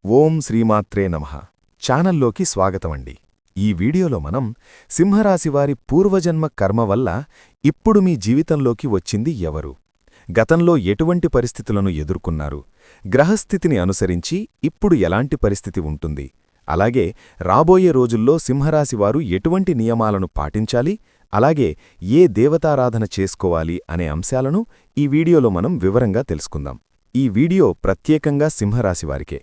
ఓం శ్రీమాత్రే నమః ఛానల్లోకి స్వాగతమండి. ఈ వీడియోలో మనం సింహరాశివారి పూర్వజన్మ కర్మ వల్ల ఇప్పుడు మీ జీవితంలోకి వచ్చింది ఎవరు, గతంలో ఎటువంటి పరిస్థితులను ఎదుర్కొన్నారు, గ్రహస్థితిని అనుసరించి ఇప్పుడు ఎలాంటి పరిస్థితి ఉంటుంది, అలాగే రాబోయే రోజుల్లో సింహరాశివారు ఎటువంటి నియమాలను పాటించాలి, అలాగే ఏ దేవతారాధన చేసుకోవాలి అనే అంశాలను ఈ వీడియోలో మనం వివరంగా తెలుసుకుందాం. ఈ వీడియో ప్రత్యేకంగా సింహరాశివారికే.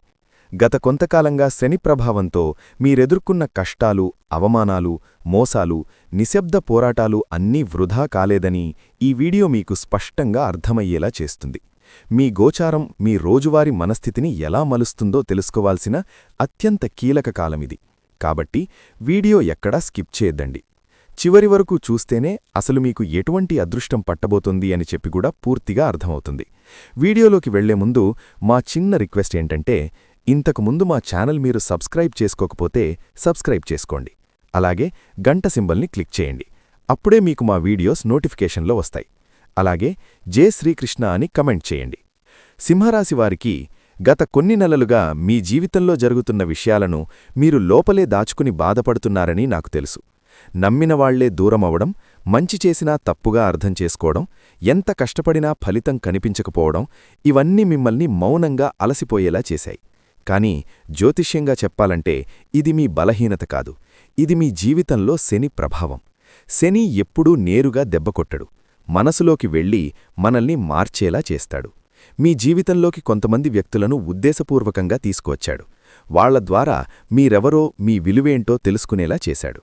గత కొంతకాలంగా శని ప్రభావంతో మీరెదుర్కొన్న కష్టాలు, అవమానాలు, మోసాలు, నిశ్శబ్ద పోరాటాలు అన్నీ వృధా కాలేదని ఈ వీడియో మీకు స్పష్టంగా అర్థమయ్యేలా చేస్తుంది. మీ గోచారం మీ రోజువారీ మనస్థితిని ఎలా మలుస్తుందో తెలుసుకోవాల్సిన అత్యంత కీలక కాలమిది. కాబట్టి వీడియో ఎక్కడా స్కిప్ చేయద్దండి. చివరి వరకు చూస్తేనే అసలు మీకు ఎటువంటి అదృష్టం పట్టబోతుంది అని చెప్పి కూడా పూర్తిగా అర్థమవుతుంది. వీడియోలోకి వెళ్లే ముందు మా చిన్న రిక్వెస్ట్ ఏంటంటే, ఇంతకుముందు మా ఛానల్ మీరు సబ్స్క్రైబ్ చేసుకోకపోతే సబ్స్క్రైబ్ చేసుకోండి. అలాగే గంట సింబల్ని క్లిక్ చేయండి. అప్పుడే మీకు మా వీడియోస్ నోటిఫికేషన్లో వస్తాయి. అలాగే జై శ్రీకృష్ణ అని కమెంట్ చేయండి. సింహరాశివారికి గత కొన్ని నెలలుగా మీ జీవితంలో జరుగుతున్న విషయాలను మీరు లోపలే దాచుకుని బాధపడుతున్నారని నాకు తెలుసు. నమ్మినవాళ్లే దూరమవడం, మంచి చేసినా తప్పుగా అర్థం చేసుకోవడం, ఎంత కష్టపడినా ఫలితం కనిపించకపోవడం, ఇవన్నీ మిమ్మల్ని మౌనంగా అలసిపోయేలా చేశాయి. కానీ జ్యోతిష్యంగా చెప్పాలంటే ఇది మీ బలహీనత కాదు, ఇది మీ జీవితంలో శని ప్రభావం. శని ఎప్పుడూ నేరుగా దెబ్బకొట్టడు, మనసులోకి వెళ్ళి మనల్ని మార్చేలా చేస్తాడు. మీ జీవితంలోకి కొంతమంది వ్యక్తులను ఉద్దేశపూర్వకంగా తీసుకువచ్చాడు. వాళ్ల ద్వారా మీరెవరో, మీ విలువేంటో తెలుసుకునేలా చేశాడు.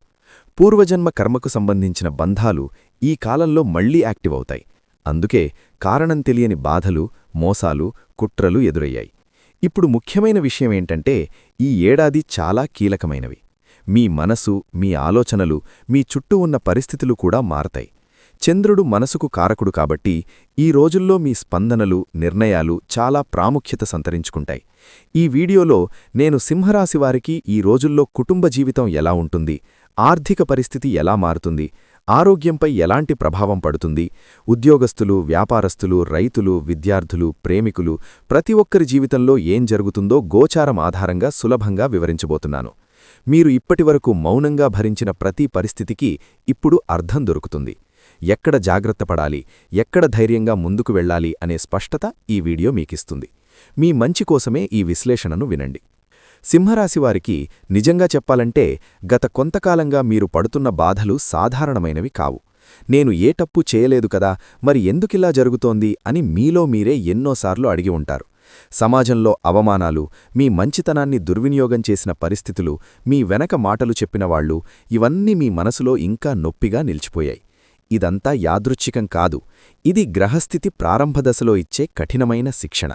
పూర్వజన్మ కర్మకు సంబంధించిన బంధాలు ఈ కాలంలో మళ్లీ యాక్టివ్ అవుతాయి. అందుకే కారణం తెలియని బాధలు, మోసాలు, కుట్రలు ఎదురయ్యాయి. ఇప్పుడు ముఖ్యమైన విషయమేంటంటే, ఈ ఏడాది చాలా కీలకమైనవి. మీ మనసు, మీ ఆలోచనలు, మీ చుట్టూ ఉన్న పరిస్థితులు కూడా మారతాయి. చంద్రుడు మనసుకు కారకుడు కాబట్టి ఈ రోజుల్లో మీ స్పందనలు, నిర్ణయాలు చాలా ప్రాముఖ్యత సంతరించుకుంటాయి. ఈ వీడియోలో నేను సింహరాశివారికి ఈ రోజుల్లో కుటుంబ జీవితం ఎలా ఉంటుంది, ఆర్థిక పరిస్థితి ఎలా మారుతుంది, ఆరోగ్యంపై ఎలాంటి ప్రభావం పడుతుంది, ఉద్యోగస్తులు, వ్యాపారస్తులు, రైతులు, విద్యార్థులు, ప్రేమికులు, ప్రతి ఒక్కరి జీవితంలో ఏం జరుగుతుందో గోచారం ఆధారంగా సులభంగా వివరించబోతున్నాను. మీరు ఇప్పటివరకు మౌనంగా భరించిన ప్రతి పరిస్థితికి ఇప్పుడు అర్థం దొరుకుతుంది. ఎక్కడ జాగ్రత్త పడాలి, ఎక్కడ ధైర్యంగా ముందుకు వెళ్లాలి అనే స్పష్టత ఈ వీడియో మీకిస్తుంది. మీ మంచి కోసమే ఈ విశ్లేషణను వినండి. సింహరాశివారికి నిజంగా చెప్పాలంటే గత కొంతకాలంగా మీరు పడుతున్న బాధలు సాధారణమైనవి కావు. నేను ఏ తప్పు చేయలేదు కదా, మరి ఎందుకిలా జరుగుతోంది అని మీలో మీరే ఎన్నోసార్లు అడిగి ఉంటారు. సమాజంలో అవమానాలు, మీ మంచితనాన్ని దుర్వినియోగం చేసిన పరిస్థితులు, మీ వెనక మాటలు చెప్పినవాళ్లు, ఇవన్నీ మీ మనసులో ఇంకా నొప్పిగా నిలిచిపోయాయి. ఇదంతా యాదృచ్ఛికం కాదు, ఇది గ్రహస్థితి ప్రారంభదశలో ఇచ్చే కఠినమైన శిక్షణ.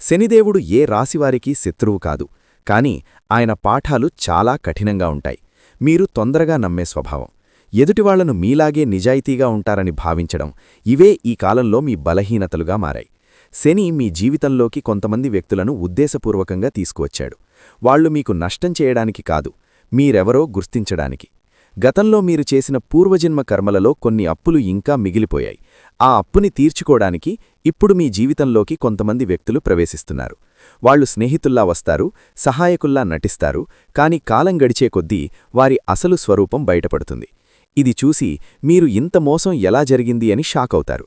శనిదేవుడు ఏ రాశివారికి శత్రువు కాదు, కాని ఆయన పాఠాలు చాలా కఠినంగా ఉంటాయి. మీరు తొందరగా నమ్మే స్వభావం, ఎదుటివాళ్లను మీలాగే నిజాయితీగా ఉంటారని భావించడం, ఇవే ఈ కాలంలో మీ బలహీనతలుగా మారాయి. శని మీ జీవితంలోకి కొంతమంది వ్యక్తులను ఉద్దేశపూర్వకంగా తీసుకువచ్చాడు. వాళ్లు మీకు నష్టం చేయడానికి కాదు, మీరెవరో గుర్తించడానికి. గతంలో మీరు చేసిన పూర్వజన్మ కర్మలలో కొన్ని అప్పులు ఇంకా మిగిలిపోయాయి. ఆ అప్పుని తీర్చుకోడానికి ఇప్పుడు మీ జీవితంలోకి కొంతమంది వ్యక్తులు ప్రవేశిస్తున్నారు. వాళ్లు స్నేహితుల్లా వస్తారు, సహాయకుల్లా నటిస్తారు, కాని కాలం గడిచే కొద్దీ వారి అసలు స్వరూపం బయటపడుతుంది. ఇది చూసి మీరు ఇంత మోసం ఎలా జరిగింది అని షాకవుతారు.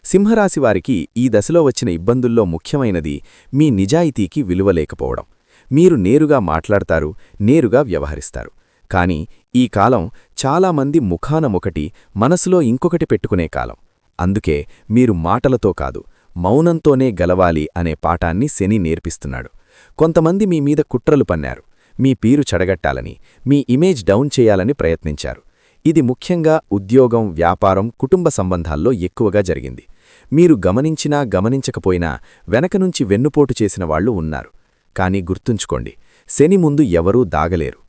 సింహరాశివారికి ఈ దశలో వచ్చిన ఇబ్బందుల్లో ముఖ్యమైనది మీ నిజాయితీకి విలువలేకపోవడం. మీరు నేరుగా మాట్లాడతారు, నేరుగా వ్యవహరిస్తారు. కాని ఈ కాలం చాలామంది ముఖానమొకటి, మనసులో ఇంకొకటి పెట్టుకునే కాలం. అందుకే మీరు మాటలతో కాదు, మౌనంతోనే గెలవాలి అనే పాఠాన్ని శని నేర్పిస్తున్నాడు. కొంతమంది మీ మీద కుట్రలు పన్నారు, మీ పేరు చెడగట్టాలని, మీ ఇమేజ్ డౌన్ చేయాలని ప్రయత్నించారు. ఇది ముఖ్యంగా ఉద్యోగం, వ్యాపారం, కుటుంబ సంబంధాల్లో ఎక్కువగా జరిగింది. మీరు గమనించినా గమనించకపోయినా వెనకనుంచి వెన్నుపోటు చేసిన వాళ్లు ఉన్నారు. కాని గుర్తుంచుకోండి, శని ముందు ఎవరూ దాగలేరు.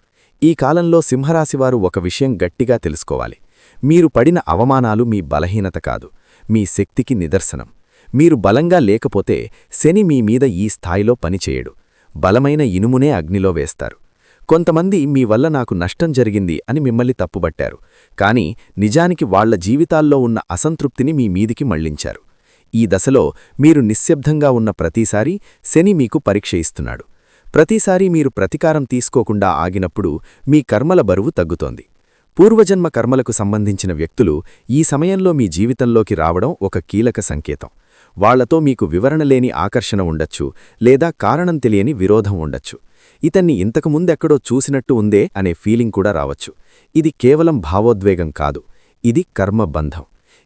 ఈ కాలంలో సింహరాశివారు ఒక విషయం గట్టిగా తెలుసుకోవాలి. మీరు పడిన అవమానాలు మీ బలహీనత కాదు, మీ శక్తికి నిదర్శనం. మీరు బలంగా లేకపోతే శని మీ మీద ఈ స్థాయిలో పనిచేయడు. బలమైన ఇనుమునే అగ్నిలో వేస్తారు. కొంతమంది మీ వల్ల నాకు నష్టం జరిగింది అని మిమ్మల్ని తప్పుబట్టారు, కాని నిజానికి వాళ్ల జీవితాల్లో ఉన్న అసంతృప్తిని మీ మీదికి మళ్లించారు. ఈ దశలో మీరు నిశ్శబ్దంగా ఉన్న ప్రతిసారీ శని మీకు పరీక్ష ఇస్తున్నాడు. ప్రతిసారీ మీరు ప్రతీకారం తీసుకోకుండా ఆగినప్పుడు మీ కర్మల బరువు తగ్గుతోంది. పూర్వజన్మ కర్మలకు సంబంధించిన వ్యక్తులు ఈ సమయంలో మీ జీవితంలోకి రావడం ఒక కీలక సంకేతం. వాళ్లతో మీకు వివరణలేని ఆకర్షణ ఉండొచ్చు, లేదా కారణం తెలియని విరోధం ఉండొచ్చు. ఇతన్ని ఇంతకుముందెక్కడో చూసినట్టు ఉందే అనే ఫీలింగ్ కూడా రావచ్చు. ఇది కేవలం భావోద్వేగం కాదు, ఇది కర్మబంధం.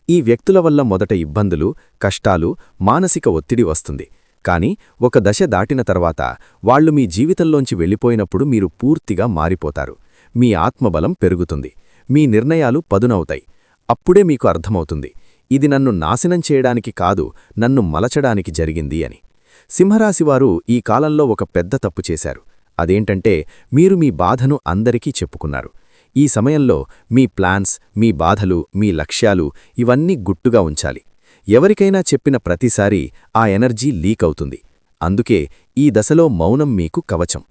ఈ వ్యక్తుల వల్ల మొదట ఇబ్బందులు, కష్టాలు, మానసిక ఒత్తిడి వస్తుంది. కాని ఒక దశ దాటిన తర్వాత వాళ్లు మీ జీవితంలోంచి వెళ్ళిపోయినప్పుడు మీరు పూర్తిగా మారిపోతారు. మీ ఆత్మబలం పెరుగుతుంది, మీ నిర్ణయాలు పదునవుతాయి. అప్పుడే మీకు అర్థమవుతుంది, ఇది నన్ను నాశనం చేయడానికి కాదు, నన్ను మలచడానికి జరిగింది అని. సింహరాశివారు ఈ కాలంలో ఒక పెద్ద తప్పు చేశారు. అదేంటంటే మీరు మీ బాధను అందరికీ చెప్పుకున్నారు. ఈ సమయంలో మీ ప్లాన్స్, మీ బాధలు, మీ లక్ష్యాలు ఇవన్నీ గుట్టుగా ఉంచాలి. ఎవరికైనా చెప్పిన ప్రతిసారీ ఆ ఎనర్జీ లీక్ అవుతుంది. అందుకే ఈ దశలో మౌనం మీకు కవచం.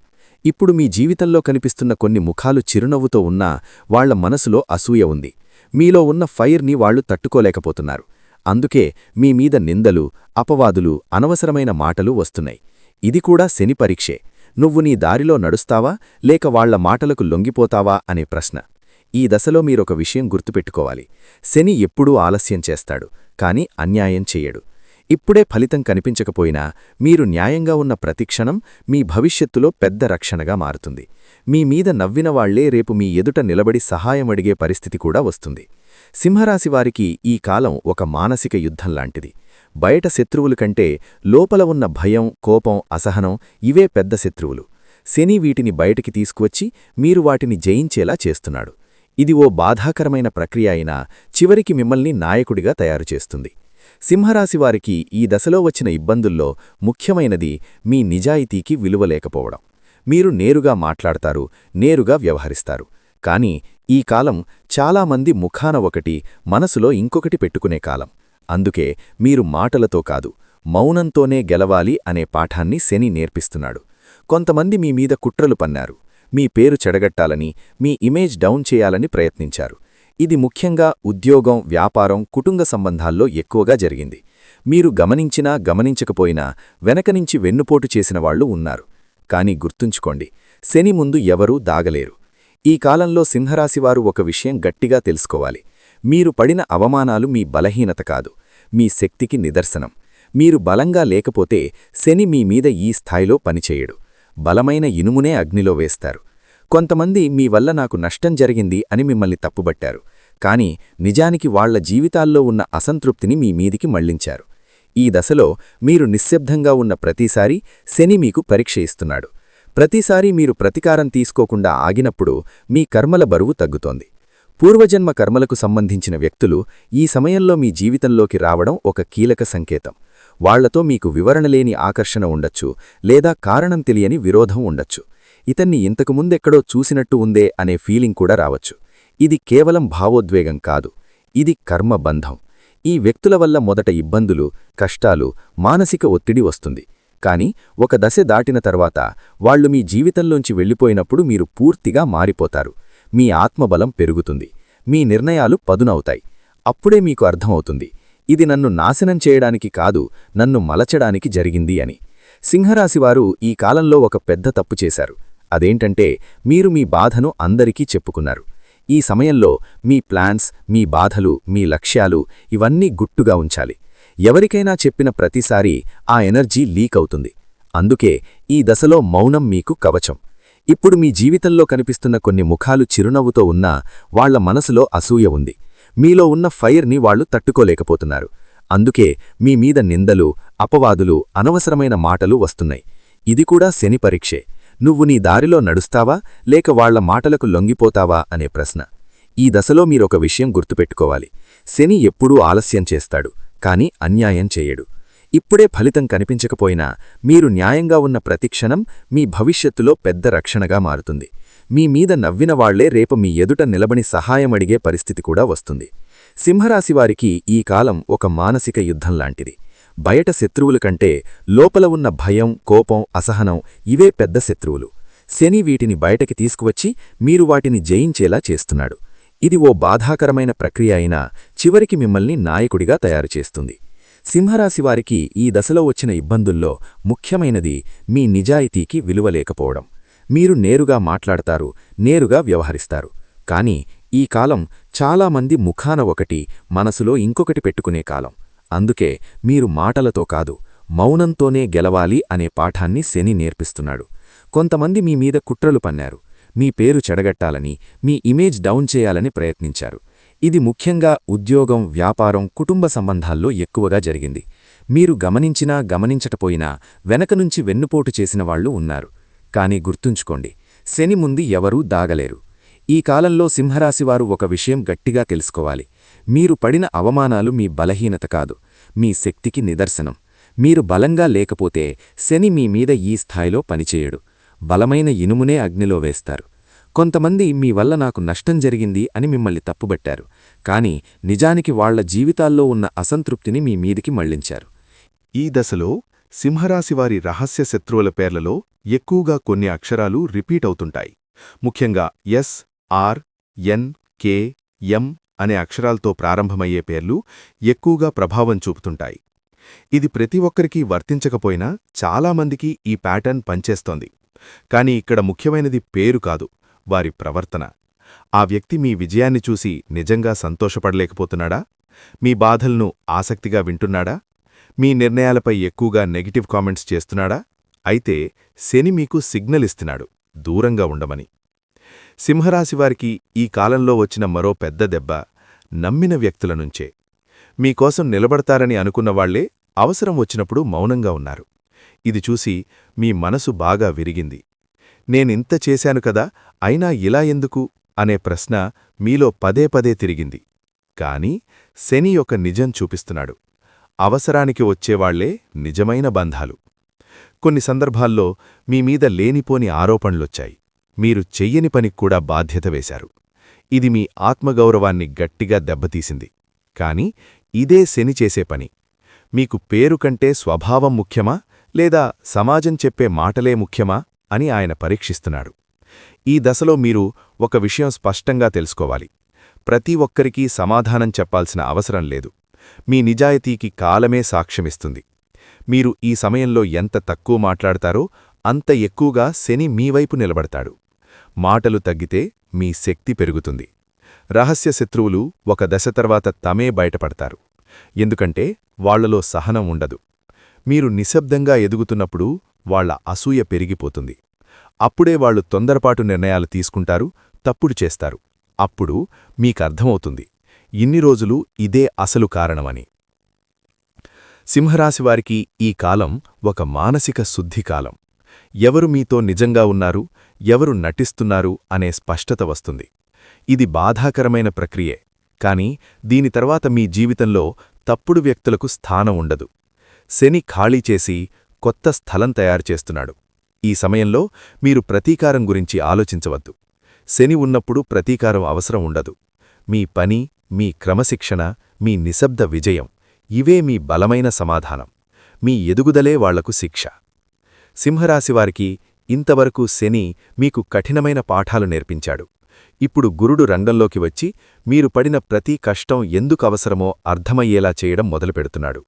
ఇప్పుడు మీ జీవితంలో కనిపిస్తున్న కొన్ని ముఖాలు చిరునవ్వుతో ఉన్నా వాళ్ల మనసులో అసూయ ఉంది. మీలో ఉన్న ఫైర్ని వాళ్లు తట్టుకోలేకపోతున్నారు. అందుకే మీ మీద నిందలు, అపవాదులు, అనవసరమైన మాటలు వస్తున్నాయి. ఇది కూడా శని పరీక్షే. నువ్వు నీ దారిలో నడుస్తావా లేక వాళ్ల మాటలకు లొంగిపోతావా అనే ప్రశ్న. ఈ దశలో మీరొక విషయం గుర్తుపెట్టుకోవాలి. శని ఎప్పుడూ ఆలస్యం చేస్తాడు, కాని అన్యాయం చెయ్యడు. ఇప్పుడే ఫలితం కనిపించకపోయినా మీరు న్యాయంగా ఉన్న ప్రతిక్షణం మీ భవిష్యత్తులో పెద్ద రక్షణగా మారుతుంది. మీ మీద నవ్వినవాళ్లే రేపు మీ ఎదుట నిలబడి సహాయమడిగే పరిస్థితి కూడా వస్తుంది. సింహరాశివారికి ఈ కాలం ఒక మానసిక యుద్ధంలాంటిది. బయట శత్రువుల కంటే లోపల ఉన్న భయం, కోపం, అసహనం ఇవే పెద్ద శత్రువులు. శని వీటిని బయటికి తీసుకువచ్చి మీరు వాటిని జయించేలా చేస్తున్నాడు. ఇది ఓ బాధాకరమైన ప్రక్రియ అయినా చివరికి మిమ్మల్ని నాయకుడిగా తయారుచేస్తుంది. సింహరాశివారికి ఈ దశలో వచ్చిన ఇబ్బందుల్లో ముఖ్యమైనది మీ నిజాయితీకి విలువలేకపోవడం. మీరు నేరుగా మాట్లాడతారు, నేరుగా వ్యవహరిస్తారు. కాని ఈ కాలం చాలామంది ముఖాన ఒకటి, మనసులో ఇంకొకటి పెట్టుకునే కాలం. అందుకే మీరు మాటలతో కాదు, మౌనంతోనే గెలవాలి అనే పాఠాన్ని శని నేర్పిస్తున్నాడు. కొంతమంది మీ మీద కుట్రలు పన్నారు, మీ పేరు చెడగట్టాలని, మీ ఇమేజ్ డౌన్ చేయాలని ప్రయత్నించారు. ఇది ముఖ్యంగా ఉద్యోగం, వ్యాపారం, కుటుంబ సంబంధాల్లో ఎక్కువగా జరిగింది. మీరు గమనించినా గమనించకపోయినా వెనకనుంచి వెన్నుపోటు చేసినవాళ్లు ఉన్నారు. కాని గుర్తుంచుకోండి, శని ముందు ఎవరూ దాగలేరు. ఈ కాలంలో సింహరాశివారు ఒక విషయం గట్టిగా తెలుసుకోవాలి. మీరు పడిన అవమానాలు మీ బలహీనత కాదు, మీ శక్తికి నిదర్శనం. మీరు బలంగా లేకపోతే శని మీ మీద ఈ స్థాయిలో పనిచేయడు. బలమైన ఇనుమునే అగ్నిలో వేస్తారు. కొంతమంది మీ వల్ల నాకు నష్టం జరిగింది అని మిమ్మల్ని తప్పుబట్టారు. కాని నిజానికి వాళ్ల జీవితాల్లో ఉన్న అసంతృప్తిని మీ మీదికి మళ్లించారు. ఈ దశలో మీరు నిశ్శబ్దంగా ఉన్న ప్రతిసారీ శని మీకు పరీక్ష ఇస్తున్నాడు. ప్రతిసారీ మీరు ప్రతీకారం తీసుకోకుండా ఆగినప్పుడు మీ కర్మల బరువు తగ్గుతోంది. పూర్వజన్మ కర్మలకు సంబంధించిన వ్యక్తులు ఈ సమయంలో మీ జీవితంలోకి రావడం ఒక కీలక సంకేతం. వాళ్లతో మీకు వివరణలేని ఆకర్షణ ఉండొచ్చు, లేదా కారణం తెలియని విరోధం ఉండొచ్చు. ఇతన్ని ఇంతకుముందెక్కడో చూసినట్టు ఉందే అనే ఫీలింగ్ కూడా రావచ్చు. ఇది కేవలం భావోద్వేగం కాదు, ఇది కర్మబంధం. ఈ వ్యక్తుల వల్ల మొదట ఇబ్బందులు, కష్టాలు, మానసిక ఒత్తిడి వస్తుంది. కాని ఒక దశ దాటిన తర్వాత వాళ్లు మీ జీవితంలోంచి వెళ్ళిపోయినప్పుడు మీరు పూర్తిగా మారిపోతారు. మీ ఆత్మబలం పెరుగుతుంది, మీ నిర్ణయాలు పదునవుతాయి. అప్పుడే మీకు అర్థమవుతుంది, ఇది నన్ను నాశనం చేయడానికి కాదు, నన్ను మలచడానికి జరిగింది అని. సింహరాశివారు ఈ కాలంలో ఒక పెద్ద తప్పు చేశారు. అదేంటంటే మీరు మీ బాధను అందరికీ చెప్పుకున్నారు. ఈ సమయంలో మీ ప్లాన్స్, మీ బాధలు, మీ లక్ష్యాలు ఇవన్నీ గుట్టుగా ఉంచాలి. ఎవరికైనా చెప్పిన ప్రతిసారీ ఆ ఎనర్జీ లీక్ అవుతుంది. అందుకే ఈ దశలో మౌనం మీకు కవచం. ఇప్పుడు మీ జీవితంలో కనిపిస్తున్న కొన్ని ముఖాలు చిరునవ్వుతో ఉన్నా వాళ్ల మనసులో అసూయ ఉంది. మీలో ఉన్న ఫైర్ని వాళ్లు తట్టుకోలేకపోతున్నారు. అందుకే మీ మీద నిందలు, అపవాదులు, అనవసరమైన మాటలు వస్తున్నాయి. ఇది కూడా శని పరీక్షే. నువ్వు నీ దారిలో నడుస్తావా లేక వాళ్ల మాటలకు లొంగిపోతావా అనే ప్రశ్న. ఈ దశలో మీరొక విషయం గుర్తుపెట్టుకోవాలి. శని ఎప్పుడూ ఆలస్యం చేస్తాడు, కాని అన్యాయం చేయడు. ఇప్పుడే ఫలితం కనిపించకపోయినా మీరు న్యాయంగా ఉన్న ప్రతిక్షణం మీ భవిష్యత్తులో పెద్ద రక్షణగా మారుతుంది. మీ మీద నవ్విన వాళ్లే రేపు మీ ఎదుట నిలబడి సహాయమడిగే పరిస్థితి కూడా వస్తుంది. సింహరాశివారికి ఈ కాలం ఒక మానసిక యుద్ధంలాంటిది. బయట శత్రువుల కంటే లోపల ఉన్న భయం, కోపం, అసహనం ఇవే పెద్ద శత్రువులు. శని వీటిని బయటకి తీసుకువచ్చి మీరు వాటిని జయించేలా చేస్తున్నాడు. ఇది ఓ బాధాకరమైన ప్రక్రియ అయినా చివరికి మిమ్మల్ని నాయకుడిగా తయారుచేస్తుంది. సింహరాశివారికి ఈ దశలో వచ్చిన ఇబ్బందుల్లో ముఖ్యమైనది మీ నిజాయితీకి విలువ లేకపోవడం. మీరు నేరుగా మాట్లాడతారు, నేరుగా వ్యవహరిస్తారు. కానీ ఈ కాలం చాలామంది ముఖాన ఒకటి, మనసులో ఇంకొకటి పెట్టుకునే కాలం. అందుకే మీరు మాటలతో కాదు, మౌనంతోనే గెలవాలి అనే పాఠాన్ని శని నేర్పిస్తున్నాడు. కొంతమంది మీ మీద కుట్రలు పన్నారు, మీ పేరు చెడగట్టాలని, మీ ఇమేజ్ డౌన్ చేయాలని ప్రయత్నించారు. ఇది ముఖ్యంగా ఉద్యోగం, వ్యాపారం, కుటుంబ సంబంధాల్లో ఎక్కువగా జరిగింది. మీరు గమనించినా గమనించటపోయినా వెనకనుంచి వెన్నుపోటు చేసిన వాళ్ళు ఉన్నారు. కానీ గుర్తుంచుకోండి, శని ముందు ఎవరూ దాగలేరు. ఈ కాలంలో సింహరాశివారు ఒక విషయం గట్టిగా తెలుసుకోవాలి. మీరు పడిన అవమానాలు మీ బలహీనత కాదు, మీ శక్తికి నిదర్శనం. మీరు బలంగా లేకపోతే శని మీ మీద ఈ స్థాయిలో పనిచేయడు. బలమైన ఇనుమునే అగ్నిలో వేస్తారు. కొంతమంది మీ వల్ల నాకు నష్టం జరిగింది అని మిమ్మల్ని తప్పుబట్టారు. కానీ నిజానికి వాళ్ల జీవితాల్లో ఉన్న అసంతృప్తిని మీ మీదికి మళ్లించారు. ఈ దశలో సింహరాశివారి రహస్య శత్రువుల పేర్లలో ఎక్కువగా కొన్ని అక్షరాలు రిపీట్ అవుతుంటాయి. ముఖ్యంగా ఎస్, ఆర్, ఎన్, కే, ఎం అనే అక్షరాలతో ప్రారంభమయ్యే పేర్లు ఎక్కువగా ప్రభావం చూపుతుంటాయి. ఇది ప్రతి ఒక్కరికీ వర్తించకపోయినా చాలామందికి ఈ ప్యాటర్న్ పనిచేస్తోంది. కాని ఇక్కడ ముఖ్యమైనది పేరు కాదు, వారి ప్రవర్తన. ఆ వ్యక్తి మీ విజయాన్ని చూసి నిజంగా సంతోషపడలేకపోతున్నాడా? మీ బాధలను ఆసక్తిగా వింటున్నాడా? మీ నిర్ణయాలపై ఎక్కువగా నెగటివ్ కామెంట్స్ చేస్తున్నాడా? అయితే శని మీకు సిగ్నల్ ఇస్తున్నాడు, దూరంగా ఉండమని. సింహరాశివారికి ఈ కాలంలో వచ్చిన మరో పెద్ద దెబ్బ నమ్మిన వ్యక్తుల నుంచే. మీకోసం నిలబడతారని అనుకున్నవాళ్లే అవసరం వచ్చినప్పుడు మౌనంగా ఉన్నారు. ఇది చూసి మీ మనసు బాగా విరిగింది. నేనింత చేశాను కదా, అయినా ఇలా ఎందుకు అనే ప్రశ్న మీలో పదే పదే తిరిగింది. కాని శని ఒక నిజం చూపిస్తున్నాడు. అవసరానికి వచ్చేవాళ్లే నిజమైన బంధాలు. కొన్ని సందర్భాల్లో మీమీద లేనిపోని ఆరోపణలొచ్చాయి. మీరు చెయ్యని పనికి కూడా బాధ్యత వేశారు. ఇది మీ ఆత్మగౌరవాన్ని గట్టిగా దెబ్బతీసింది. కాని ఇదే శని చేసే పని. మీకు పేరు కంటే స్వభావం ముఖ్యమా, లేదా సమాజం చెప్పే మాటలే ముఖ్యమా అని ఆయన పరీక్షిస్తున్నాడు. ఈ దశలో మీరు ఒక విషయం స్పష్టంగా తెలుసుకోవాలి. ప్రతి ఒక్కరికీ సమాధానం చెప్పాల్సిన అవసరం లేదు. మీ నిజాయితీకి కాలమే సాక్ష్యమిస్తుంది. మీరు ఈ సమయంలో ఎంత తక్కువ మాట్లాడతారో అంత ఎక్కువగా శని మీవైపు నిలబడతాడు. మాటలు తగ్గితే మీ శక్తి పెరుగుతుంది. రహస్య శత్రువులు ఒక దశ తర్వాత తమే బయటపడతారు. ఎందుకంటే వాళ్లలో సహనం ఉండదు. మీరు నిశ్శబ్దంగా ఎదుగుతున్నప్పుడు వాళ్ల అసూయ పెరిగిపోతుంది. అప్పుడే వాళ్లు తొందరపాటు నిర్ణయాలు తీసుకుంటారు, తప్పుడు చేస్తారు. అప్పుడు మీకర్థమవుతుంది, ఇన్ని రోజులు ఇదే అసలు కారణమని. సింహరాశివారికి ఈ కాలం ఒక మానసిక శుద్ధికాలం. ఎవరు మీతో నిజంగా ఉన్నారు, ఎవరు నటిస్తున్నారు అనే స్పష్టత వస్తుంది. ఇది బాధాకరమైన ప్రక్రియే. కాని దీని తర్వాత మీ జీవితంలో తప్పుడు వ్యక్తులకు స్థానం ఉండదు. శని ఖాళీ చేసి కొత్త స్థలం తయారుచేస్తున్నాడు. ఈ సమయంలో మీరు ప్రతీకారం గురించి ఆలోచించవద్దు. శని ఉన్నప్పుడు ప్రతీకారం అవసరం ఉండదు. మీ పని, మీ క్రమశిక్షణ, మీ నిశ్శబ్ద విజయం ఇవే మీ బలమైన సమాధానం. మీ ఎదుగుదలే వాళ్లకు శిక్ష. సింహరాశివారికి ఇంతవరకు శని మీకు కఠినమైన పాఠాలు నేర్పించాడు. ఇప్పుడు గురుడు రంగంలోకి వచ్చి మీరు పడిన ప్రతి కష్టం ఎందుకు అవసరమో అర్థమయ్యేలా చేయడం మొదలుపెడుతున్నాడు.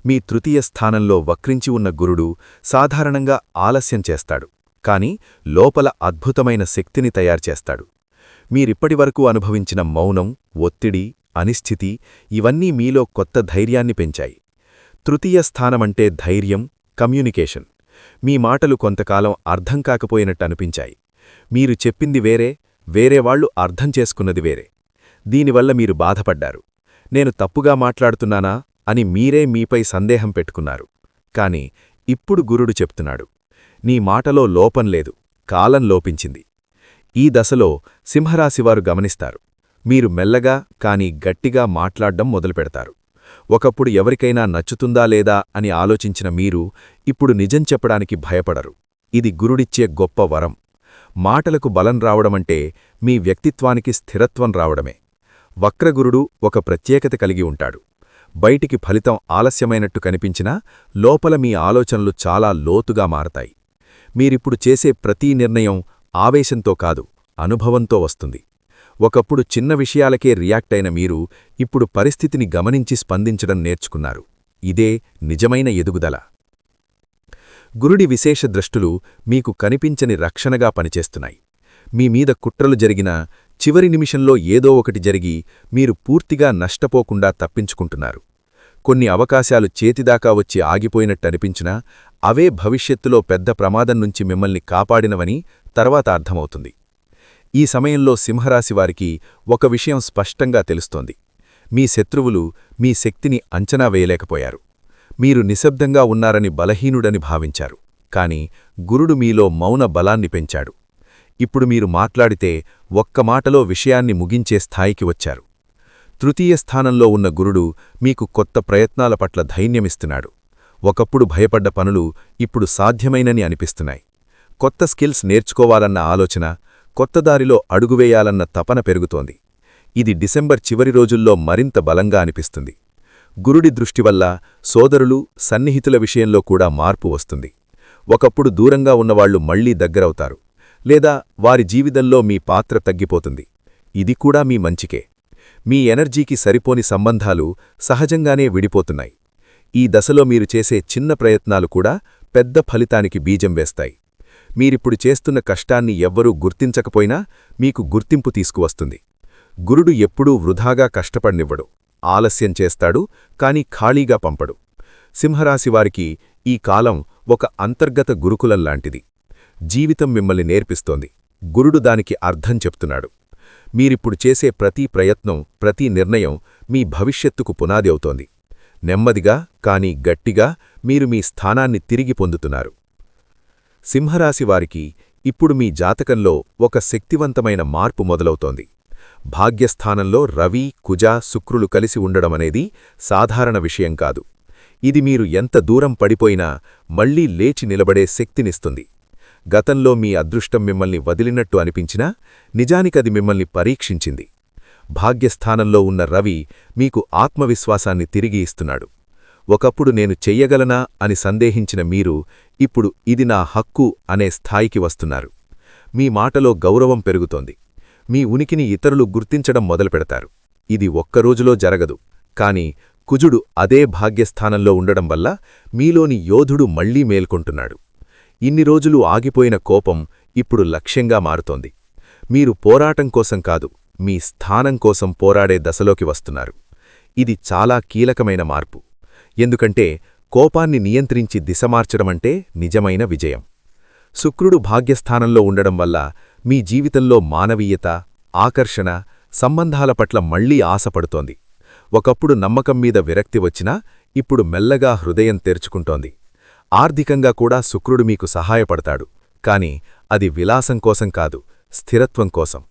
మీ తృతీయ స్థానంలో వక్రించి ఉన్న గురుడు సాధారణంగా ఆలస్యం చేస్తాడు, కాని లోపల అద్భుతమైన శక్తిని తయారుచేస్తాడు. మీరిప్పటివరకు అనుభవించిన మౌనం, ఒత్తిడి, అనిశ్చితి ఇవన్నీ మీలో కొత్త ధైర్యాన్ని పెంచాయి. తృతీయ స్థానమంటే ధైర్యం, కమ్యూనికేషన్. మీ మాటలు కొంతకాలం అర్థం కాకపోయినట్టు అనిపించాయి. మీరు చెప్పింది వేరే, వేరేవాళ్లు అర్థం చేసుకున్నది వేరే. దీనివల్ల మీరు బాధపడ్డారు. నేను తప్పుగా మాట్లాడుతున్నానా అని మీరే మీపై సందేహం పెట్టుకున్నారు. కాని ఇప్పుడు గురుడు చెప్తున్నాడు, నీ మాటలో లోపం లేదు, కాలం లోపించింది. ఈ దశలో సింహరాశివారు గమనిస్తారు, మీరు మెల్లగా కాని గట్టిగా మాట్లాడ్డం మొదలుపెడతారు. ఒకప్పుడు ఎవరికైనా నచ్చుతుందా లేదా అని ఆలోచించిన మీరు ఇప్పుడు నిజం చెప్పడానికి భయపడరు. ఇది గురుడిచ్చే గొప్ప వరం. మాటలకు బలం రావడమంటే మీ వ్యక్తిత్వానికి స్థిరత్వం రావడమే. వక్రగురుడు ఒక ప్రత్యేకత కలిగి ఉంటాడు. బయటికి ఫలితం ఆలస్యమైనట్టు కనిపించినా లోపల మీ ఆలోచనలు చాలా లోతుగా మారతాయి. మీరిప్పుడు చేసే ప్రతీ నిర్ణయం ఆవేశంతో కాదు, అనుభవంతో వస్తుంది. ఒకప్పుడు చిన్న విషయాలకే రియాక్ట్ అయిన మీరు ఇప్పుడు పరిస్థితిని గమనించి స్పందించడం నేర్చుకున్నారు. ఇదే నిజమైన ఎదుగుదల. గురుడి విశేష దృష్టులు మీకు కనిపించని రక్షణగా పనిచేస్తున్నాయి. మీమీద కుట్రలు జరిగినా చివరి నిమిషంలో ఏదో ఒకటి జరిగి మీరు పూర్తిగా నష్టపోకుండా తప్పించుకుంటున్నారు. కొన్ని అవకాశాలు చేతిదాకా వచ్చి ఆగిపోయినట్టనిపించినా అవే భవిష్యత్తులో పెద్ద ప్రమాదం నుంచి మిమ్మల్ని కాపాడినవని తర్వాత అర్థమవుతుంది. ఈ సమయంలో సింహరాశివారికి ఒక విషయం స్పష్టంగా తెలుస్తోంది. మీ శత్రువులు మీ శక్తిని అంచనా వేయలేకపోయారు. మీరు నిశ్శబ్దంగా ఉన్నారని బలహీనుడని భావించారు. కాని గురుడు మీలో మౌన బలాన్ని పెంచాడు. ఇప్పుడు మీరు మాట్లాడితే ఒక్క మాటలో విషయాన్ని ముగించే స్థాయికి వచ్చారు. తృతీయ స్థానంలో ఉన్న గురుడు మీకు కొత్త ప్రయత్నాల పట్ల ధైర్యమిస్తున్నాడు. ఒకప్పుడు భయపడ్డ పనులు ఇప్పుడు సాధ్యమైనని అనిపిస్తున్నాయి. కొత్త స్కిల్స్ నేర్చుకోవాలన్న ఆలోచన, కొత్త దారిలో అడుగువేయాలన్న తపన పెరుగుతోంది. ఇది డిసెంబర్ చివరి రోజుల్లో మరింత బలంగా అనిపిస్తుంది. గురుడి దృష్టివల్ల సోదరులు, సన్నిహితుల విషయంలో కూడా మార్పు వస్తుంది. ఒకప్పుడు దూరంగా ఉన్నవాళ్లు మళ్లీ దగ్గరవుతారు, లేదా వారి జీవితంలో మీ పాత్ర తగ్గిపోతుంది. ఇది కూడా మీ మంచికే. మీ ఎనర్జీకి సరిపోని సంబంధాలు సహజంగానే విడిపోతున్నాయి. ఈ దశలో మీరు చేసే చిన్న ప్రయత్నాలు కూడా పెద్ద ఫలితానికి బీజం వేస్తాయి. మీరిప్పుడు చేస్తున్న కష్టాన్ని ఎవ్వరూ గుర్తించకపోయినా మీకు గుర్తింపు తీసుకువస్తుంది. గురుడు ఎప్పుడూ వృధాగా కష్టపడినివ్వడు, ఆలస్యం చేస్తాడు, కాని ఖాళీగా పంపడు. సింహరాశివారికి ఈ కాలం ఒక అంతర్గత గురుకులంలాంటిది. జీవితం మిమ్మల్ని నేర్పిస్తోంది, గురుడు దానికి అర్థం చెప్తున్నాడు. మీరిప్పుడు చేసే ప్రతి ప్రయత్నం, ప్రతి నిర్ణయం మీ భవిష్యత్తుకు పునాది అవుతోంది. నెమ్మదిగా కాని గట్టిగా మీరు మీ స్థానాన్ని తిరిగి పొందుతున్నారు. సింహరాశివారికి ఇప్పుడు మీ జాతకంలో ఒక శక్తివంతమైన మార్పు మొదలవుతోంది. భాగ్యస్థానంలో రవి, కుజ, శుక్రులు కలిసి ఉండడమనేది సాధారణ విషయం కాదు. ఇది మీరు ఎంత దూరం పడిపోయినా మళ్లీ లేచి నిలబడే శక్తినిస్తుంది. గతంలో మీ అదృష్టం మిమ్మల్ని వదిలినట్టు అనిపించినా నిజానికది మిమ్మల్ని పరీక్షించింది. భాగ్యస్థానంలో ఉన్న రవి మీకు ఆత్మవిశ్వాసాన్ని తిరిగి ఇస్తున్నాడు. ఒకప్పుడు నేను చెయ్యగలనా అని సందేహించిన మీరు ఇప్పుడు ఇది నా హక్కు అనే స్థాయికి వస్తున్నారు. మీ మాటలో గౌరవం పెరుగుతోంది. మీ ఉనికిని ఇతరులు గుర్తించడం మొదలుపెడతారు. ఇది ఒక్కరోజులో జరగదు, కాని కుజుడు అదే భాగ్యస్థానంలో ఉండడం వల్ల మీలోని యోధుడు మళ్లీ మేల్కొంటున్నాడు. ఇన్ని రోజులు ఆగిపోయిన కోపం ఇప్పుడు లక్ష్యంగా మారుతోంది. మీరు పోరాటం కోసం కాదు, మీ స్థానం కోసం పోరాడే దశలోకి వస్తున్నారు. ఇది చాలా కీలకమైన మార్పు. ఎందుకంటే కోపాన్ని నియంత్రించి దిశమార్చడమంటే నిజమైన విజయం. శుక్రుడు భాగ్యస్థానంలో ఉండడం వల్ల మీ జీవితంలో మానవీయత, ఆకర్షణ, సంబంధాల పట్ల మళ్లీ ఆశపడుతోంది. ఒకప్పుడు నమ్మకం మీద విరక్తి వచ్చినా ఇప్పుడు మెల్లగా హృదయం తెరుచుకుంటోంది. ఆర్థికంగా కూడా శుక్రుడు మీకు సహాయపడతాడు, కాని అది విలాసం కోసం కాదు, స్థిరత్వం కోసం.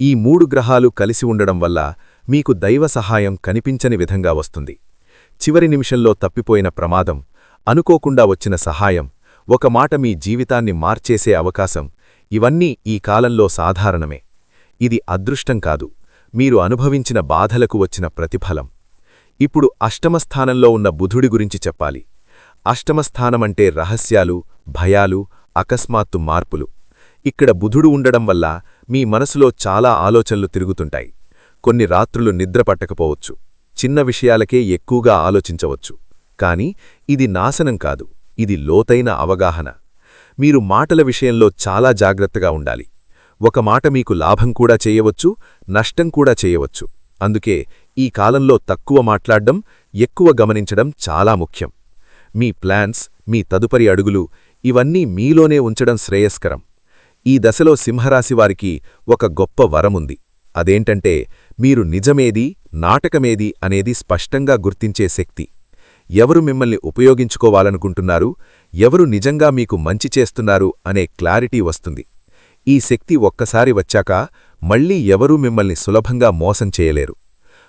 ఈ 3 గ్రహాలు కలిసి ఉండడం వల్ల మీకు దైవ సహాయం కనిపించని విధంగా వస్తుంది. చివరి నిమిషంలో తప్పిపోయిన ప్రమాదం, అనుకోకుండా వచ్చిన సహాయం, ఒక మాట మీ జీవితాన్ని మార్చేసే అవకాశం, ఇవన్నీ ఈ కాలంలో సాధారణమే. ఇది అదృష్టం కాదు, మీరు అనుభవించిన బాధలకు వచ్చిన ప్రతిఫలం. ఇప్పుడు అష్టమస్థానంలో ఉన్న బుధుడి గురించి చెప్పాలి. అష్టమస్థానమంటే రహస్యాలు, భయాలు, అకస్మాత్తు మార్పులు. ఇక్కడ బుధుడు ఉండడం వల్ల మీ మనసులో చాలా ఆలోచనలు తిరుగుతుంటాయి. కొన్ని రాత్రులు నిద్ర పట్టకపోవచ్చు, చిన్న విషయాలకే ఎక్కువగా ఆలోచించవచ్చు. కాని ఇది నాశనం కాదు, ఇది లోతైన అవగాహన. మీరు మాటల విషయంలో చాలా జాగ్రత్తగా ఉండాలి. ఒక మాట మీకు లాభం కూడా చేయవచ్చు, నష్టం కూడా చేయవచ్చు. అందుకే ఈ కాలంలో తక్కువ మాట్లాడ్డం, ఎక్కువ గమనించడం చాలా ముఖ్యం. మీ ప్లాన్స్, మీ తదుపరి అడుగులు ఇవన్నీ మీలోనే ఉంచడం శ్రేయస్కరం. ఈ దశలో సింహరాశివారికి ఒక గొప్ప వరముంది. అదేంటంటే మీరు నిజమేది, నాటకమేది అనేది స్పష్టంగా గుర్తించే శక్తి. ఎవరు మిమ్మల్ని ఉపయోగించుకోవాలనుకుంటున్నారు, ఎవరు నిజంగా మీకు మంచి చేస్తున్నారు అనే క్లారిటీ వస్తుంది. ఈ శక్తి ఒక్కసారి వచ్చాక మళ్లీ ఎవరూ మిమ్మల్ని సులభంగా మోసం చేయలేరు.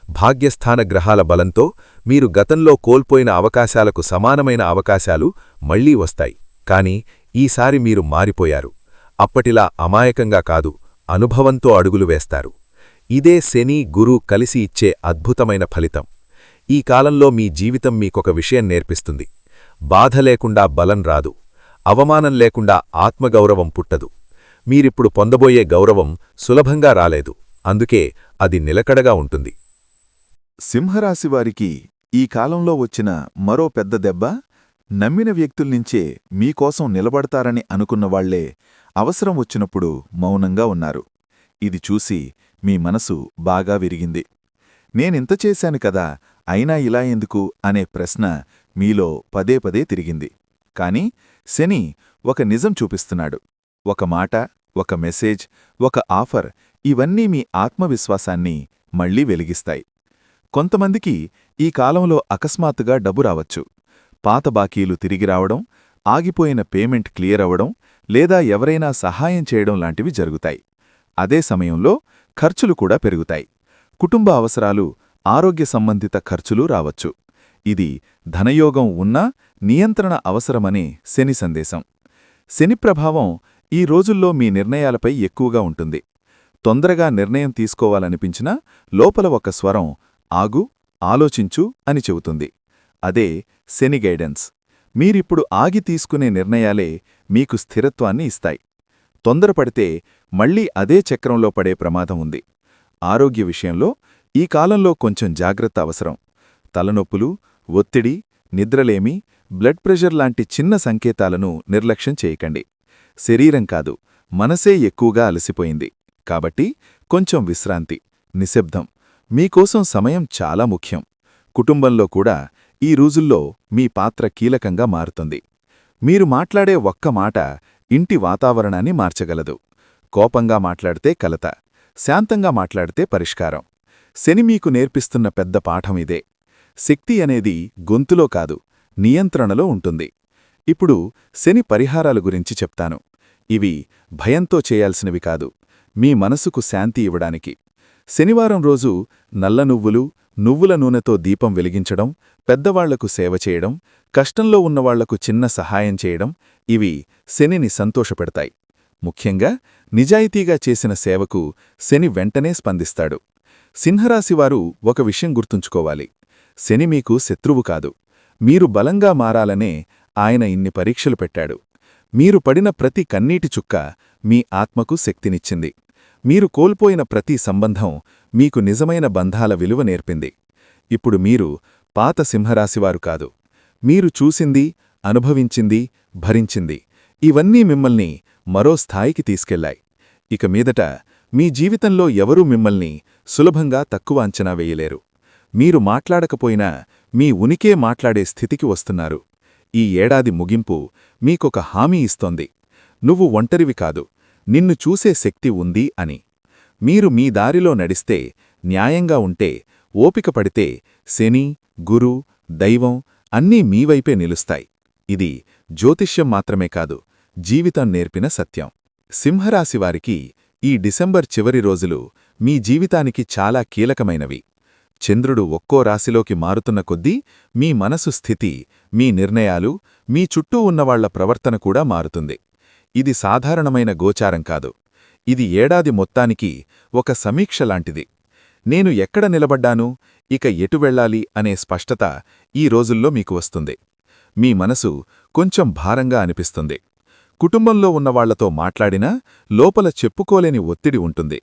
భాగ్యస్థాన గ్రహాల బలంతో మీరు గతంలో కోల్పోయిన అవకాశాలకు సమానమైన అవకాశాలు మళ్లీ వస్తాయి. కాని ఈసారి మీరు మారిపోయారు. అప్పటిలా అమాయకంగా కాదు, అనుభవంతో అడుగులు వేస్తారు. ఇదే శని, గురు కలిసి ఇచ్చే అద్భుతమైన ఫలితం. ఈ కాలంలో మీ జీవితం మీకొక విషయం నేర్పిస్తుంది. బాధ లేకుండా బలం రాదు, అవమానం లేకుండా ఆత్మగౌరవం పుట్టదు. మీరిప్పుడు పొందబోయే గౌరవం సులభంగా రాలేదు, అందుకే అది నిలకడగా ఉంటుంది. సింహరాశివారికి ఈ కాలంలో వచ్చిన మరో పెద్ద దెబ్బ, నమ్మిన వ్యక్తుల్నించే మీకోసం నిలబడతారని అనుకున్నవాళ్లే అవసరం వచ్చినప్పుడు మౌనంగా ఉన్నారు. ఇది చూసి మీ మనసు బాగా విరిగింది. నేనింత చేశాను కదా, అయినా ఇలా ఎందుకు అనే ప్రశ్న మీలో పదే పదే తిరిగింది. కాని శని ఒక నిజం చూపిస్తున్నాడు. ఒక మాట, ఒక మెసేజ్, ఒక ఆఫర్, ఇవన్నీ మీ ఆత్మవిశ్వాసాన్ని మళ్లీ వెలిగిస్తాయి. కొంతమందికి ఈ కాలంలో అకస్మాత్తుగా డబ్బు రావచ్చు. పాత బాకీలు తిరిగి రావడం, ఆగిపోయిన పేమెంట్ క్లియర్ అవ్వడం, లేదా ఎవరైనా సహాయం చేయడం లాంటివి జరుగుతాయి. అదే సమయంలో ఖర్చులు కూడా పెరుగుతాయి. కుటుంబ అవసరాలు, ఆరోగ్య సంబంధిత ఖర్చులు రావచ్చు. ఇది ధనయోగం ఉన్నా నియంత్రణ అవసరమనే శని సందేశం. శని ప్రభావం ఈ రోజుల్లో మీ నిర్ణయాలపై ఎక్కువగా ఉంటుంది. తొందరగా నిర్ణయం తీసుకోవాలనిపించినా లోపల ఒక స్వరం ఆగు, ఆలోచించు అని చెబుతుంది. అదే శని గైడెన్స్. మీరిప్పుడు ఆగి తీసుకునే నిర్ణయాలే మీకు స్థిరత్వాన్ని ఇస్తాయి. తొందరపడితే మళ్లీ అదే చక్రంలో పడే ప్రమాదం ఉంది. ఆరోగ్య విషయంలో ఈ కాలంలో కొంచెం జాగ్రత్త అవసరం. తలనొప్పులు, ఒత్తిడి, నిద్రలేమి, బ్లడ్ ప్రెషర్ లాంటి చిన్న సంకేతాలను నిర్లక్ష్యం చేయకండి. శరీరం కాదు, మనసే ఎక్కువగా అలసిపోయింది. కాబట్టి కొంచెం విశ్రాంతి, నిశ్శబ్దం. మీకోసం సమయం చాలా ముఖ్యం. కుటుంబంలో కూడా ఈ రోజుల్లో మీ పాత్ర కీలకంగా మారుతుంది. మీరు మాట్లాడే ఒక్క మాట ఇంటి వాతావరణాన్ని మార్చగలదు. కోపంగా మాట్లాడితే కలత, శాంతంగా మాట్లాడితే పరిష్కారం. శని మీకు నేర్పిస్తున్న పెద్ద పాఠం ఇదే. శక్తి అనేది గొంతులో కాదు, నియంత్రణలో ఉంటుంది. ఇప్పుడు శని పరిహారాల గురించి చెప్తాను. ఇవి భయంతో చేయాల్సినవి కాదు, మీ మనసుకు శాంతి ఇవ్వడానికి. శనివారం రోజు నల్ల నువ్వులు, నువ్వుల నూనెతో దీపం వెలిగించడం, పెద్దవాళ్లకు సేవ చేయడం, కష్టంలో ఉన్నవాళ్లకు చిన్న సహాయం చేయడం, ఇవి శనిని సంతోషపెడతాయి. ముఖ్యంగా నిజాయితీగా చేసిన సేవకు శని వెంటనే స్పందిస్తాడు. సింహరాశివారు ఒక విషయం గుర్తుంచుకోవాలి. శని మీకు శత్రువు కాదు. మీరు బలంగా మారాలనే ఆయన ఇన్ని పరీక్షలు పెట్టాడు. మీరు పడిన ప్రతి కన్నీటి చుక్క మీ ఆత్మకు శక్తినిచ్చింది. మీరు కోల్పోయిన ప్రతి సంబంధం మీకు నిజమైన బంధాల విలువ నేర్పింది. ఇప్పుడు మీరు పాత సింహరాశివారు కాదు. మీరు చూసింది, అనుభవించింది, భరించింది, ఇవన్నీ మిమ్మల్ని మరో స్థాయికి తీసుకెళ్లాయి. ఇక మీదట మీ జీవితంలో ఎవరూ మిమ్మల్ని సులభంగా తక్కువ అంచనా వేయలేరు. మీరు మాట్లాడకపోయినా మీ ఉనికే మాట్లాడే స్థితికి వస్తున్నారు. ఈ ఏడాది ముగింపు మీకొక హామీ ఇస్తోంది. నువ్వు ఒంటరివి కాదు, నిన్ను చూసే శక్తి ఉంది అని. మీరు మీ దారిలో నడిస్తే, న్యాయంగా ఉంటే, ఓపిక పడితే శని, గురు, దైవం అన్నీ మీవైపే నిలుస్తాయి. ఇది జ్యోతిష్యం మాత్రమే కాదు, జీవితం నేర్పిన సత్యం. సింహరాశివారికి ఈ డిసెంబర్ చివరి రోజులు మీ జీవితానికి చాలా కీలకమైనవి. చంద్రుడు ఒక్కో రాశిలోకి మారుతున్న కొద్దీ మీ మనసు స్థితి, మీ నిర్ణయాలు, మీ చుట్టూ ఉన్నవాళ్ల ప్రవర్తన కూడా మారుతుంది. ఇది సాధారణమైన గోచారం కాదు. ఇది ఏడాది మొత్తానికి ఒక సమీక్ష లాంటిది. నేను ఎక్కడ నిలబడ్డాను, ఇక ఎటు వెళ్ళాలి అనే స్పష్టత ఈ రోజుల్లో మీకు వస్తుంది. మీ మనసు కొంచెం భారంగా అనిపిస్తుంది. కుటుంబంలో ఉన్నవాళ్లతో మాట్లాడినా లోపల చెప్పుకోలేని ఒత్తిడి ఉంటుంది.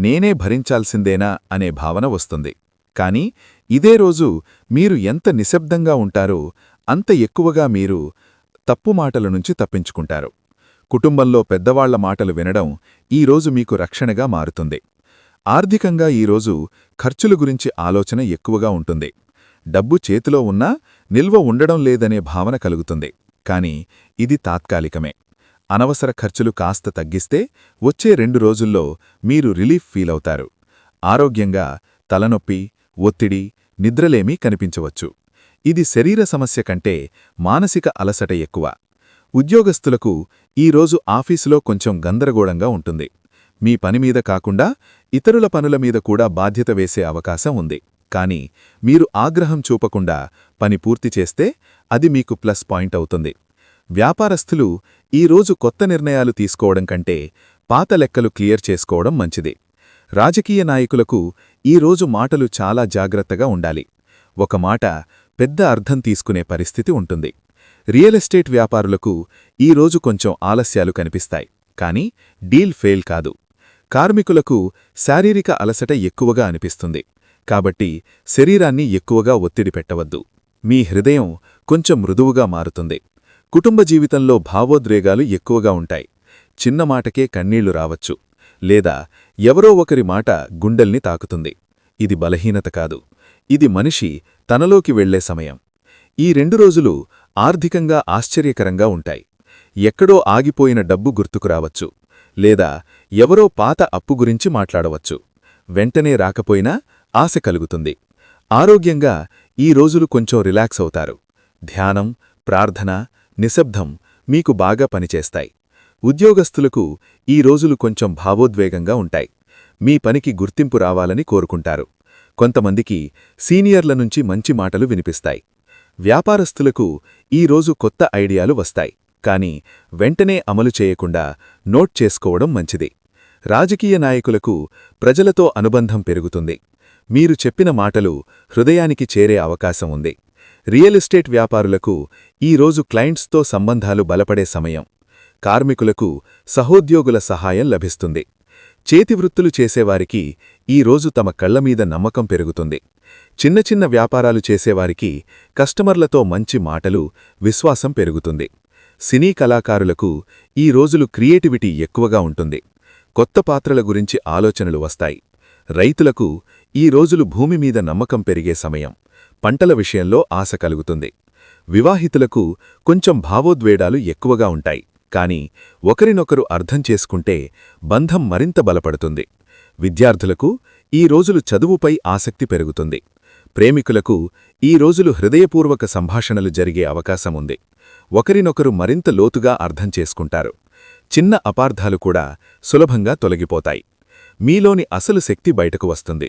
నేనే భరించాల్సిందేనా అనే భావన వస్తుంది. కాని ఇదే రోజు మీరు ఎంత నిశ్శబ్దంగా ఉంటారో అంత ఎక్కువగా మీరు తప్పు మాటల నుంచి తప్పించుకుంటారు. కుటుంబంలో పెద్దవాళ్ల మాటలు వినడం ఈరోజు మీకు రక్షణగా మారుతుంది. ఆర్థికంగా ఈరోజు ఖర్చుల గురించి ఆలోచన ఎక్కువగా ఉంటుంది. డబ్బు చేతిలో ఉన్నా నిల్వ ఉండడం లేదనే భావన కలుగుతుంది. కాని ఇది తాత్కాలికమే. అనవసర ఖర్చులు కాస్త తగ్గిస్తే వచ్చే 2 రోజుల్లో మీరు రిలీఫ్ ఫీలవుతారు. ఆరోగ్యంగా తలనొప్పి, ఒత్తిడి, నిద్రలేమీ కనిపించవచ్చు. ఇది శరీర సమస్య కంటే మానసిక అలసట ఎక్కువ. ఉద్యోగస్తులకు ఈరోజు ఆఫీసులో కొంచెం గందరగోళంగా ఉంటుంది. మీ పనిమీద కాకుండా ఇతరుల పనుల మీద కూడా బాధ్యత వేసే అవకాశం ఉంది. కాని మీరు ఆగ్రహం చూపకుండా పని పూర్తి చేస్తే అది మీకు ప్లస్ పాయింట్ అవుతుంది. వ్యాపారస్తులు ఈరోజు కొత్త నిర్ణయాలు తీసుకోవడం కంటే పాత లెక్కలు క్లియర్ చేసుకోవడం మంచిది. రాజకీయ నాయకులకు ఈరోజు మాటలు చాలా జాగ్రత్తగా ఉండాలి. ఒక మాట పెద్ద అర్థం తీసుకునే పరిస్థితి ఉంటుంది. రియల్ ఎస్టేట్ వ్యాపారులకు ఈరోజు కొంచెం ఆలస్యాలు కనిపిస్తాయి. కాని డీల్ ఫెయిల్ కాదు. కార్మికులకు శారీరక అలసట ఎక్కువగా అనిపిస్తుంది. కాబట్టి శరీరాన్ని ఎక్కువగా ఒత్తిడి పెట్టవద్దు. మీ హృదయం కొంచెం మృదువుగా మారుతుంది. కుటుంబ జీవితంలో భావోద్వేగాలు ఎక్కువగా ఉంటాయి. చిన్న మాటకే కన్నీళ్లు రావచ్చు, లేదా ఎవరో ఒకరి మాట గుండెల్ని తాకుతుంది. ఇది బలహీనత కాదు, ఇది మనిషి తనలోకి వెళ్లే సమయం. ఈ 2 రోజులు ఆర్థికంగా ఆశ్చర్యకరంగా ఉంటాయి. ఎక్కడో ఆగిపోయిన డబ్బు గుర్తుకు రావచ్చు, లేదా ఎవరో పాత అప్పు గురించి మాట్లాడవచ్చు. వెంటనే రాకపోయినా ఆశ కలుగుతుంది. ఆరోగ్యంగా ఈ రోజులు కొంచెం రిలాక్స్ అవుతారు. ధ్యానం, ప్రార్థన, నిశ్శబ్దం మీకు బాగా పనిచేస్తాయి. ఉద్యోగస్తులకు ఈ రోజులు కొంచెం భావోద్వేగంగా ఉంటాయి. మీ పనికి గుర్తింపు రావాలని కోరుకుంటారు. కొంతమందికి సీనియర్ల నుంచి మంచి మాటలు వినిపిస్తాయి. వ్యాపారస్తులకు ఈ రోజు కొత్త ఐడియాలు వస్తాయి, కానీ వెంటనే అమలు చేయకుండా నోట్ చేసుకోవడం మంచిది. రాజకీయ నాయకులకు ప్రజలతో అనుబంధం పెరుగుతుంది. మీరు చెప్పిన మాటలు హృదయానికి చేరే అవకాశం ఉంది. రియల్ ఎస్టేట్ వ్యాపారులకు ఈ రోజు క్లయింట్స్తో సంబంధాలు బలపడే సమయం. కార్మికులకు సహోద్యోగుల సహాయం లభిస్తుంది. చేతివృత్తులు చేసేవారికి ఈ రోజు తమ కళ్లమీద నమ్మకం పెరుగుతుంది. చిన్న చిన్న వ్యాపారాలు చేసేవారికి కస్టమర్లతో మంచి మాటలు, విశ్వాసం పెరుగుతుంది. సినీ కళాకారులకు ఈ రోజులు క్రియేటివిటీ ఎక్కువగా ఉంటుంది. కొత్త పాత్రల గురించి ఆలోచనలు వస్తాయి. రైతులకు ఈ రోజులు భూమి మీద నమ్మకం పెరిగే సమయం. పంటల విషయంలో ఆశ కలుగుతుంది. వివాహితులకు కొంచెం భావోద్వేగాలు ఎక్కువగా ఉంటాయి, కానీ ఒకరినొకరు అర్థం చేసుకుంటే బంధం మరింత బలపడుతుంది. విద్యార్థులకు ఈ రోజులు చదువుపై ఆసక్తి పెరుగుతుంది. ప్రేమికులకు ఈ రోజులు హృదయపూర్వక సంభాషణలు జరిగే అవకాశముంది. ఒకరినొకరు మరింత లోతుగా అర్థం చేసుకుంటారు. చిన్న అపార్థాలు కూడా సులభంగా తొలగిపోతాయి. మీలోని అసలు శక్తి బయటకు వస్తుంది.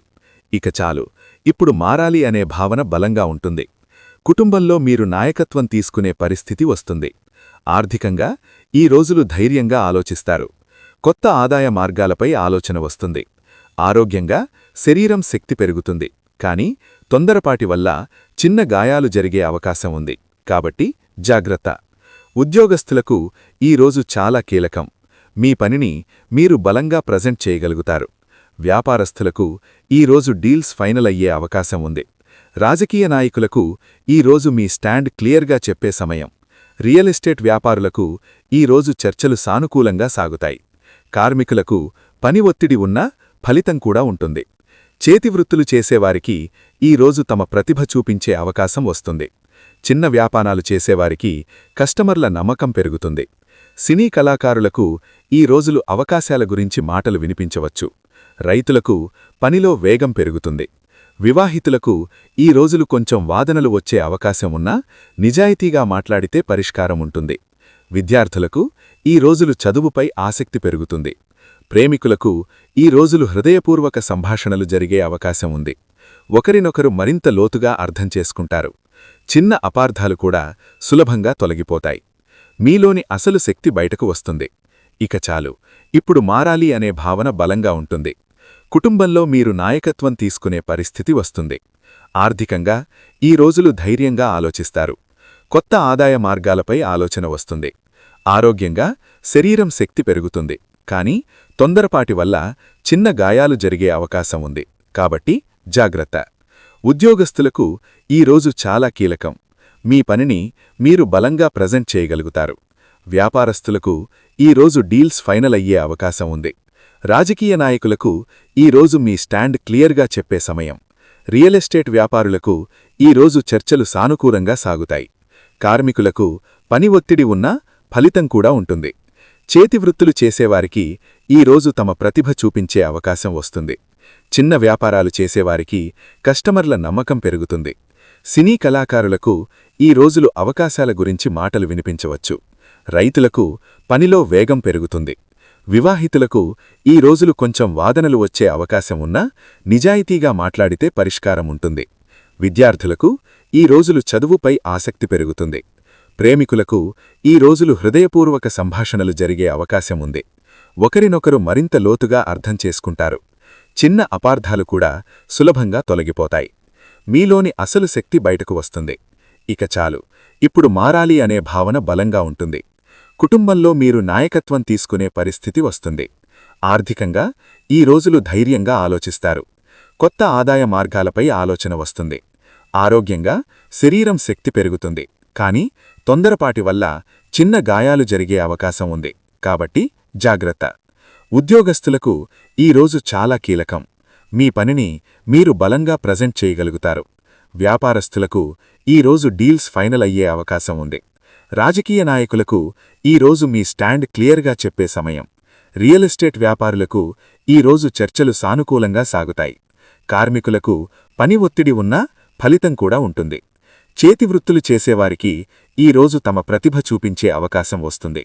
ఇక చాలు, ఇప్పుడు మారాలి అనే భావన బలంగా ఉంటుంది. కుటుంబంలో మీరు నాయకత్వం తీసుకునే పరిస్థితి వస్తుంది. ఆర్థికంగా ఈ రోజులు ధైర్యంగా ఆలోచిస్తారు. కొత్త ఆదాయ మార్గాలపై ఆలోచన వస్తుంది. ఆరోగ్యంగా శరీరం శక్తి పెరుగుతుంది, కానీ తొందరపాటి వల్ల చిన్న గాయాలు జరిగే అవకాశం ఉంది. కాబట్టి జాగ్రత్త. ఉద్యోగస్తులకు ఈ రోజు చాలా కీలకం. మీ పనిని మీరు బలంగా ప్రజెంట్ చేయగలుగుతారు. వ్యాపారస్తులకు ఈ రోజు డీల్స్ ఫైనల్ అయ్యే అవకాశం ఉంది. రాజకీయ నాయకులకు ఈ రోజు మీ స్టాండ్ క్లియర్గా చెప్పే సమయం. రియల్ ఎస్టేట్ వ్యాపారులకు ఈ రోజు చర్చలు సానుకూలంగా సాగుతాయి. కార్మికులకు పని ఒత్తిడి ఉన్నా ఫలితం కూడా ఉంటుంది. చేతివృత్తులు చేసేవారికి ఈ రోజు తమ ప్రతిభ చూపించే అవకాశం వస్తుంది. చిన్న వ్యాపారాలు చేసేవారికి కస్టమర్ల నమ్మకం పెరుగుతుంది. సినీ కళాకారులకు ఈ రోజులు అవకాశాల గురించి మాటలు వినిపించవచ్చు. రైతులకు పనిలో వేగం పెరుగుతుంది. వివాహితులకు ఈ రోజులు కొంచెం వాదనలు వచ్చే అవకాశం ఉన్నా నిజాయితీగా మాట్లాడితే పరిష్కారం ఉంటుంది. విద్యార్థులకు ఈ రోజులు చదువుపై ఆసక్తి పెరుగుతుంది. ప్రేమికులకు ఈ రోజులు హృదయపూర్వక సంభాషణలు జరిగే అవకాశం ఉంది. ఒకరినొకరు మరింత లోతుగా అర్థం చేసుకుంటారు. చిన్న అపార్థాలు కూడా సులభంగా తొలగిపోతాయి. మీలోని అసలు శక్తి బయటకు వస్తుంది. ఇక చాలు, ఇప్పుడు మారాలి అనే భావన బలంగా ఉంటుంది. కుటుంబంలో మీరు నాయకత్వం తీసుకునే పరిస్థితి వస్తుంది. ఆర్థికంగా ఈ రోజులు ధైర్యంగా ఆలోచిస్తారు. కొత్త ఆదాయ మార్గాలపై ఆలోచన వస్తుంది. ఆరోగ్యంగా శరీరం శక్తి పెరుగుతుంది, కానీ తొందరపాటి వల్ల చిన్న గాయాలు జరిగే అవకాశం ఉంది. కాబట్టి జాగ్రత్త. ఉద్యోగస్తులకు ఈ రోజు చాలా కీలకం. మీ పనిని మీరు బలంగా ప్రజెంట్ చేయగలుగుతారు. వ్యాపారస్తులకు ఈ రోజు డీల్స్ ఫైనల్ అయ్యే అవకాశం ఉంది. రాజకీయ నాయకులకు ఈ రోజు మీ స్టాండ్ క్లియర్గా చెప్పే సమయం. రియల్ ఎస్టేట్ వ్యాపారులకు ఈ రోజు చర్చలు సానుకూలంగా సాగుతాయి. కార్మికులకు పని ఒత్తిడి ఉన్నా ఫలితం కూడా ఉంటుంది. చేతివృత్తులు చేసేవారికి ఈ రోజు తమ ప్రతిభ చూపించే అవకాశం వస్తుంది. చిన్న వ్యాపారాలు చేసేవారికి కస్టమర్ల నమ్మకం పెరుగుతుంది. సినీ కళాకారులకు ఈ రోజులు అవకాశాల గురించి మాటలు వినిపించవచ్చు. రైతులకు పనిలో వేగం పెరుగుతుంది. వివాహితులకు ఈ రోజులు కొంచెం వాదనలు వచ్చే అవకాశం ఉన్నా నిజాయితీగా మాట్లాడితే పరిష్కారం ఉంటుంది. విద్యార్థులకు ఈ రోజులు చదువుపై ఆసక్తి పెరుగుతుంది. ప్రేమికులకు ఈ రోజులు హృదయపూర్వక సంభాషణలు జరిగే అవకాశం ఉంది. ఒకరినొకరు మరింత లోతుగా అర్థం చేసుకుంటారు. చిన్న అపార్థాలు కూడా సులభంగా తొలగిపోతాయి. మీలోని అసలు శక్తి బయటకు వస్తుంది. ఇక చాలు, ఇప్పుడు మారాలి అనే భావన బలంగా ఉంటుంది. కుటుంబంలో మీరు నాయకత్వం తీసుకునే పరిస్థితి వస్తుంది. ఆర్థికంగా ఈ రోజులు ధైర్యంగా ఆలోచిస్తారు. కొత్త ఆదాయ మార్గాలపై ఆలోచన వస్తుంది. ఆరోగ్యంగా శరీరం శక్తి పెరుగుతుంది. కానీ తొందరపాటి వల్ల చిన్న గాయాలు జరిగే అవకాశం ఉంది. కాబట్టి జాగ్రత్త. ఉద్యోగస్తులకు ఈ రోజు చాలా కీలకం. మీ పనిని మీరు బలంగా ప్రజెంట్ చేయగలుగుతారు. వ్యాపారస్తులకు ఈ రోజు డీల్స్ ఫైనల్ అయ్యే అవకాశం ఉంది. రాజకీయ నాయకులకు ఈ రోజు మీ స్టాండ్ క్లియర్గా చెప్పే సమయం. రియల్ ఎస్టేట్ వ్యాపారులకు ఈ రోజు చర్చలు సానుకూలంగా సాగుతాయి. కార్మికులకు పని ఒత్తిడి ఉన్నా ఫలితం కూడా ఉంటుంది. చేతివృత్తులు చేసేవారికి ఈ రోజు తమ ప్రతిభ చూపించే అవకాశం వస్తుంది.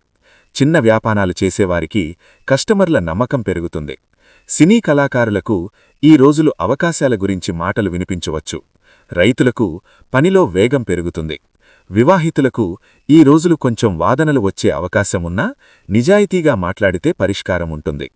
చిన్న వ్యాపారాలు చేసేవారికి కస్టమర్ల నమ్మకం పెరుగుతుంది. సినీ కళాకారులకు ఈ రోజులు అవకాశాల గురించి మాటలు వినిపించవచ్చు. రైతులకు పనిలో వేగం పెరుగుతుంది. వివాహితులకు ఈ రోజులు కొంచెం వాదనలు వచ్చే అవకాశమున్నా నిజాయితీగా మాట్లాడితే పరిష్కారం ఉంటుంది.